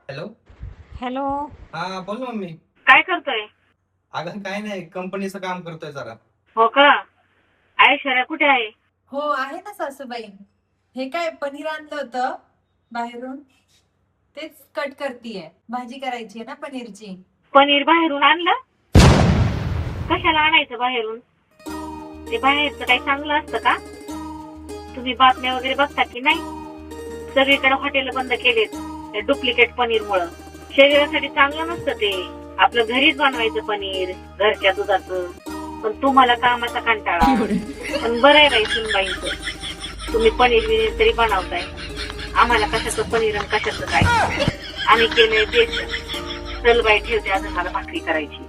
Hello. Hello. हा बोल ना मम्मी. काय करतोय? अगं काय नाही, कंपनीचं काम करतोय जरा. हो का? ऐश्वर्या कुठे आहे? हो आहे ना सासूबाई. हे काय पनीर आणलं होतं बाहेरून, तेच कट करतीये. भाजी करायची आहे ना पनीरची. पनीर बाहेरून आणलं? कशाला आणायचं बाहेरून? ते बाहेरचं काही चांगलं असतं का? तुम्ही बातम्या वगैरे बघता की नाही? सगळीकडे हॉटेल बंद केलेत डुप्लिकेट पनीर मुळे. शरीरासाठी चांगलं नसतं ते. आपलं घरीच बनवायचं पनीर, घरच्या दुधाचं. पण तुम्हाला कामाचा कंटाळा. पण बरं आहे बाई सुनबाईंचं, तुम्ही पनीर बिनीर तरी बनवताय. आम्हाला कशाचं पनीर आणि कशाचं काय. आम्ही केलंय बेसन. चल बाई ठेवते, अजून मला भाकरी करायची.